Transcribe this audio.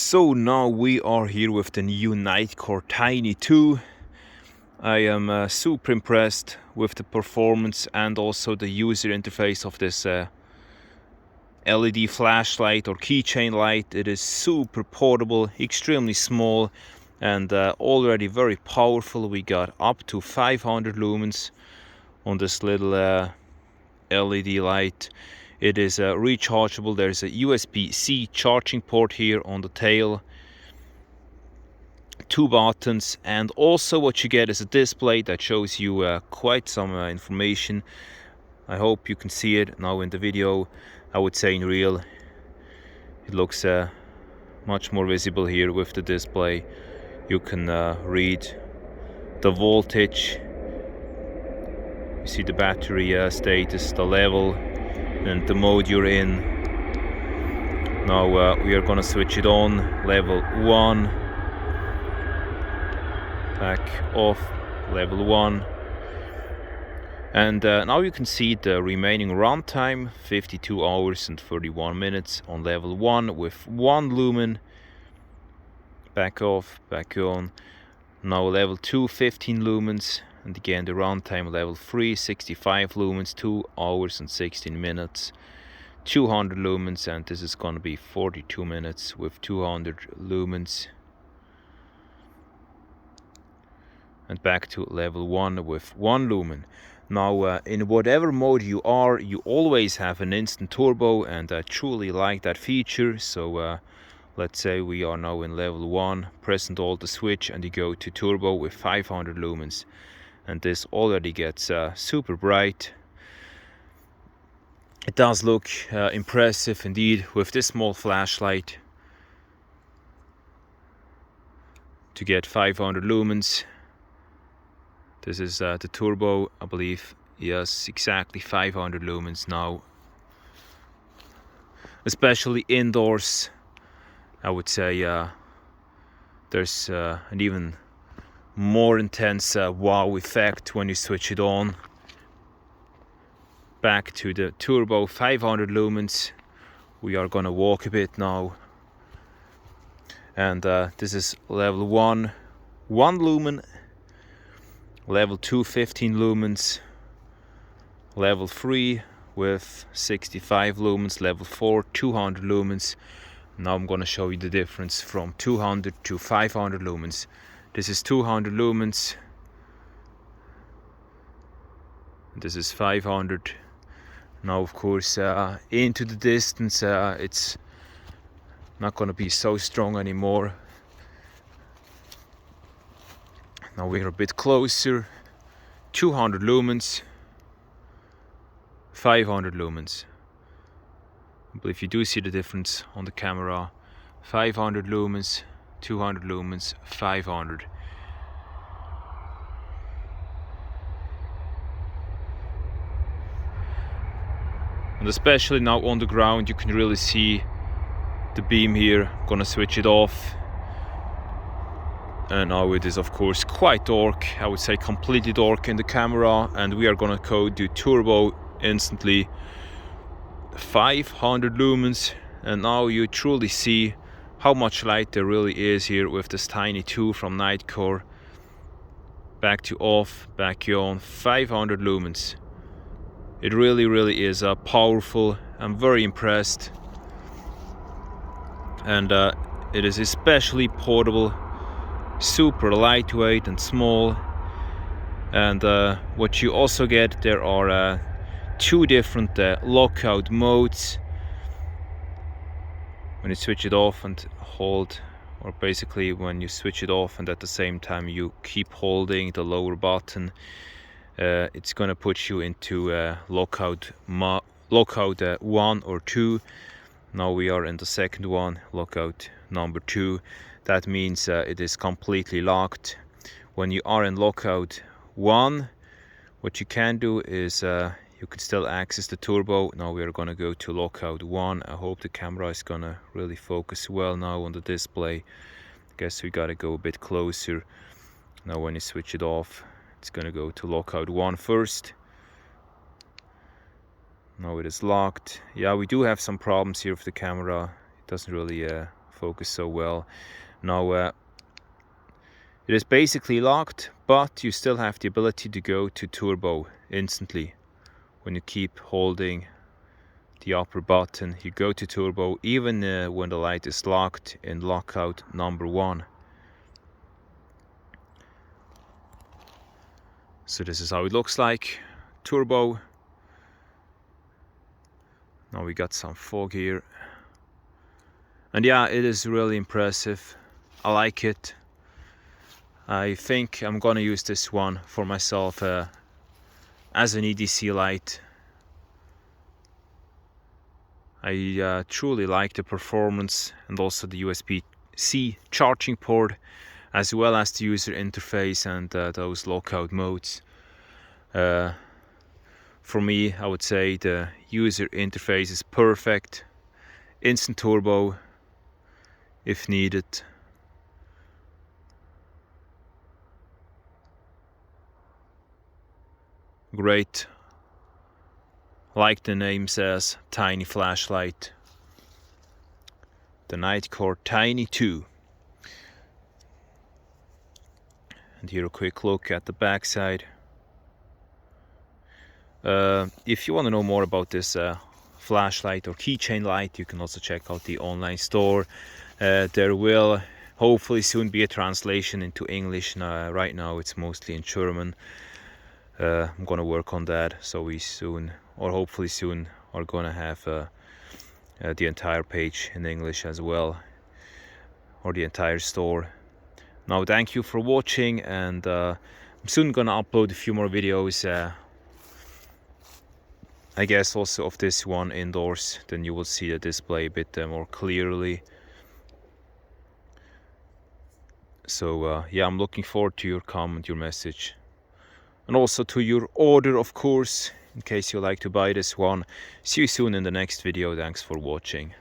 So now we are here with the new Nitecore TINI2. I am super impressed with the performance and also the user interface of this LED flashlight or keychain light. It is super portable, extremely small, and already very powerful. We got up to 500 lumens on this little LED light. It is rechargeable. There's a USB-C charging port here on the tail, 2 buttons, and also what you get is a display that shows you quite some information. I hope you can see it now in the video. I would say in real it looks much more visible here with the display. You can read the voltage, you see the battery status, the level, and the mode you're in. Now we are gonna switch it on, level 1, back off, level 1, and now you can see the remaining runtime, 52 hours and 31 minutes on level 1 with 1 lumen. Back off, back on. Now level 2, 15 lumens, and again the runtime level 3, 65 lumens, 2 hours and 16 minutes, 200 lumens, and this is gonna be 42 minutes with 200 lumens. And back to level 1 with 1 lumen. Now in whatever mode you are, you always have an instant turbo, and I truly like that feature. So let's say we are now in level 1, press and hold the switch and you go to turbo with 500 lumens, and this already gets super bright. It does look impressive indeed with this small flashlight to get 500 lumens. This is the turbo, I believe. Yes, exactly 500 lumens now. Especially indoors, I would say there's an even more intense wow effect when you switch it on. Back to the turbo, 500 lumens. We are gonna walk a bit now. And this is level 1, 1 lumen. Level 2, 15 lumens. Level 3 with 65 lumens. Level 4, 200 lumens. Now I'm gonna show you the difference from 200 to 500 lumens. This is 200 lumens. This is 500. Now of course into the distance it's not gonna be so strong anymore. Now we're a bit closer. 200 lumens, 500 lumens. I believe you do see the difference on the camera. 500 lumens, 200 lumens, 500. And especially now on the ground you can really see the beam here. I'm gonna switch it off. And now it is of course quite dark, I would say completely dark in the camera, and we are gonna go to turbo instantly. 500 lumens, and now you truly see how much light there really is here with this TINI2 from Nitecore. Back to off, back on, 500 lumens. It really is powerful. I'm very impressed, and it is especially portable, super lightweight and small. And what you also get, there are 2 different lockout modes. When you switch it off and hold, or basically when you switch it off and at the same time you keep holding the lower button, it's gonna put you into lockout 1 or 2. Now we are in the second one, lockout number 2. That means it is completely locked. When you are in lockout 1, what you can do is you can still access the turbo. Now we are gonna go to lockout 1. I hope the camera is gonna really focus well now on the display. Guess we gotta go a bit closer. Now when you switch it off, it's gonna go to lockout 1 first. Now it is locked. Yeah, we do have some problems here with the camera. It doesn't really focus so well. Now it is basically locked, but you still have the ability to go to turbo instantly. When you keep holding the upper button, you go to turbo even when the light is locked in lockout number 1. So this is how it looks like, turbo. Now we got some fog here. And yeah, it is really impressive. I like it. I think I'm gonna use this one for myself as an EDC light. I truly like the performance and also the USB-C charging port, as well as the user interface and those lockout modes. For me, I would say the user interface is perfect. Instant turbo if needed. Great, like the name says, tiny flashlight. The Nitecore TINI2. And here a quick look at the back side. If you want to know more about this flashlight or keychain light, you can also check out the online store. There will hopefully soon be a translation into English. Right now it's mostly in German. I'm gonna work on that, so we soon, or hopefully soon, are gonna have the entire page in English as well, or the entire store. Now thank you for watching, and I'm soon gonna upload a few more videos, I guess also of this one indoors. Then you will see the display a bit more clearly. So yeah, I'm looking forward to your comment, your message, and also to your order, of course, in case you like to buy this one. See you soon in the next video. Thanks for watching.